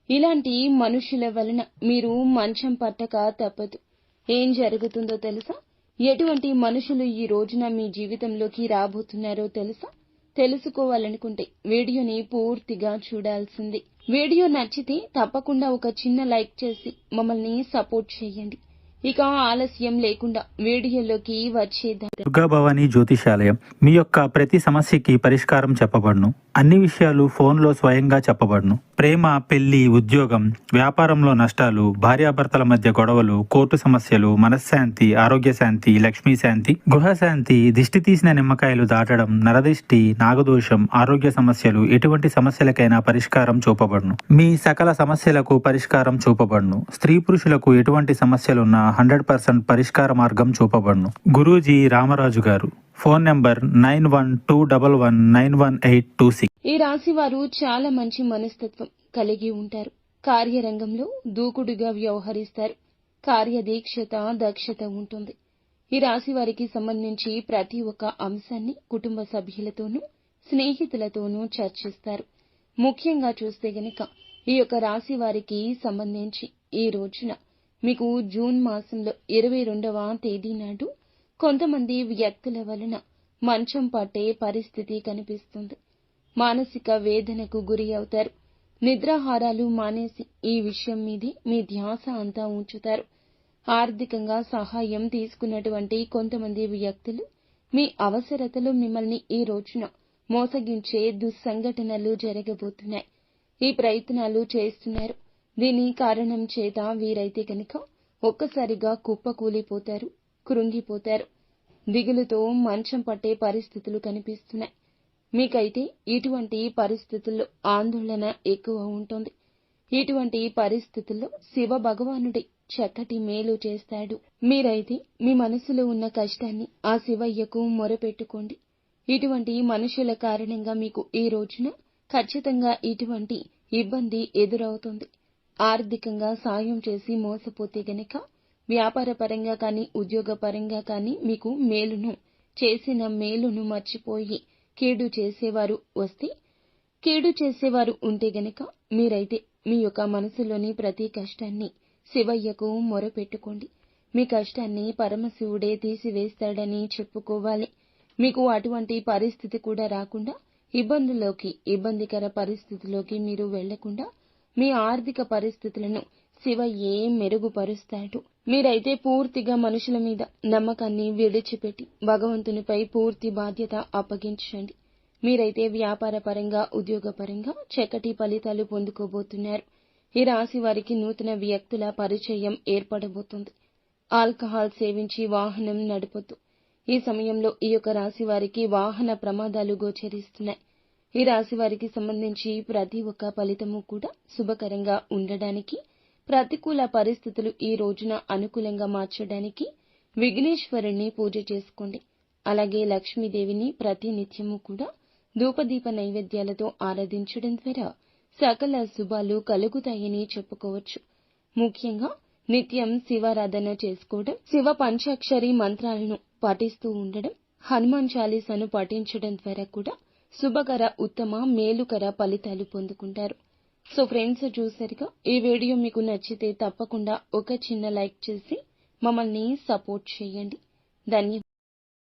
ఇలాంటి మనుషుల వలన మీరు మంచం పట్టక తప్పదు. ఏం జరుగుతుందో తెలుసా? ఎటువంటి మనుషులు ఈ రోజున మీ జీవితంలోకి రాబోతున్నారో తెలుసా? తెలుసుకోవాలనుకుంటే వీడియోని పూర్తిగా చూడాల్సింది. వీడియో నచ్చితే తప్పకుండా ఒక చిన్న లైక్ చేసి మమ్మల్ని సపోర్ట్ చేయండి. ఇక ఆలస్యం లేకుండా వీడియోలోకి వచ్చేద్దాం. దుర్గా భవానీ జ్యోతిషాలయం మీ యొక్క ప్రతి సమస్యకి పరిష్కారం చెప్పబడును. అన్ని విషయాలు ఫోన్లో స్వయంగా చెప్పబడును. ప్రేమ, పెళ్లి, ఉద్యోగం, వ్యాపారంలో నష్టాలు, భార్యాభర్తల మధ్య గొడవలు, కోర్టు సమస్యలు, మనశ్శాంతి, ఆరోగ్య శాంతి, లక్ష్మీ శాంతి, గృహశాంతి, దిష్టి తీసిన నిమ్మకాయలు దాటడం, నరదిష్టి, నాగదోషం, ఆరోగ్య సమస్యలు, ఎటువంటి సమస్యలకైనా పరిష్కారం చూపబడును. మీ సకల సమస్యలకు పరిష్కారం చూపబడును. స్త్రీ పురుషులకు ఎటువంటి సమస్యలున్నా 100% పరిష్కార మార్గం చూపబడును. గురూజీ రామరాజు గారు. Phone number 9121191826. ఈ రాశి వారు చాలా మంచి మనస్తత్వం కలిగి ఉంటారు. కార్యరంగంలో దూకుడుగా వ్యవహరిస్తారు. కార్యదీక్షత, దక్షత ఉంటుంది. ఈ రాశి వారికి సంబంధించి ప్రతి ఒక్క అంశాన్ని కుటుంబ సభ్యులతోనూ స్నేహితులతోనూ చర్చిస్తారు. ముఖ్యంగా చూస్తే గనక ఈ యొక్క రాశి వారికి సంబంధించి ఈ రోజున మీకు జూన్ మాసంలో 22వ తేదీ నాడు కొంతమంది వ్యక్తుల వలన మంచం పట్టే పరిస్థితి కనిపిస్తుంది. మానసిక వేదనకు గురి అవుతారు. నిద్రాహారాలు మానేసి ఈ విషయం మీదే మీ ధ్యాస అంతా ఉంచుతారు. ఆర్థికంగా సహాయం తీసుకున్నటువంటి కొంతమంది వ్యక్తులు మీ అవసరతలో మిమ్మల్ని ఈ రోజున మోసగించే దుస్సంఘటనలు జరగబోతున్నాయి. ఈ ప్రయత్నాలు చేస్తున్నారు. దీని కారణం చేత వీరైతే కనుక ఒక్కసారిగా కుప్పకూలిపోతారు, కృంగిపోతారు. దిగులుతో మంచం పట్టే పరిస్థితులు కనిపిస్తున్నాయి. మీకైతే ఇటువంటి పరిస్థితుల్లో ఆందోళన ఎక్కువ ఉంటుంది. ఇటువంటి పరిస్థితుల్లో శివ భగవానుడే చక్కటి మేలు చేస్తాడు. మీరైతే మీ మనసులో ఉన్న కష్టాన్ని ఆ శివయ్యకు మొరపెట్టుకోండి. ఇటువంటి మనుషుల కారణంగా మీకు ఈ రోజున ఖచ్చితంగా ఇటువంటి ఇబ్బంది ఎదురవుతుంది. ఆర్థికంగా సాయం చేసి మోసపోతే గనక వ్యాపార పరంగా కానీ ఉద్యోగ పరంగా కానీ మీకు చేసిన మేలును మర్చిపోయి కీడు చేసేవారు ఉంటే గనక మీరైతే మీ యొక్క మనసులోని ప్రతి కష్టాన్ని శివయ్యకు మొరపెట్టుకోండి. మీ కష్టాన్ని పరమశివుడే తీసివేస్తాడని చెప్పుకోవాలి. మీకు అటువంటి పరిస్థితి కూడా రాకుండా ఇబ్బందికర పరిస్థితిలోకి మీరు వెళ్లకుండా మీ ఆర్థిక పరిస్థితులను శివయ్యే మెరుగుపరుస్తాడు. మీరైతే పూర్తిగా మనుషుల మీద నమ్మకాన్ని విడిచిపెట్టి భగవంతునిపై పూర్తి బాధ్యత అప్పగించండి. మీరైతే వ్యాపార పరంగా ఉద్యోగ పరంగా చక్కటి ఫలితాలు పొందుకోబోతున్నారు. ఈ రాశి వారికి నూతన వ్యక్తుల పరిచయం ఏర్పడబోతుంది. ఆల్కహాల్ సేవించి వాహనం నడపొద్దు. ఈ సమయంలో ఈ యొక్క రాశి వారికి వాహన ప్రమాదాలు గోచరిస్తున్నాయి. ఈ రాశి వారికి సంబంధించి ప్రతి ఒక్క ఫలితము కూడా శుభకరంగా ఉండడానికి, ప్రతికూల పరిస్థితులు ఈ రోజున అనుకూలంగా మార్చడానికి విఘ్నేశ్వరుణ్ణి పూజ చేసుకోండి. అలాగే లక్ష్మీదేవిని ప్రతి నిత్యము కూడా ధూపదీప నైవేద్యాలతో ఆరాధించడం ద్వారా సకల శుభాలు కలుగుతాయని చెప్పుకోవచ్చు. ముఖ్యంగా నిత్యం శివారాధన చేసుకోవడం, శివ పంచాక్షరి మంత్రాలను పఠిస్తూ ఉండడం, హనుమాన్ చాలీసాను పఠించడం ద్వారా కూడా శుభకర, ఉత్తమ, మేలుకర ఫలితాలు పొందుకుంటారు. సో ఫ్రెండ్స్, చూసారుగా, ఈ వీడియో మీకు నచ్చితే తప్పకుండా ఒక చిన్న లైక్ చేసి మమ్మల్ని సపోర్ట్ చేయండి. ధన్యవాదాలు.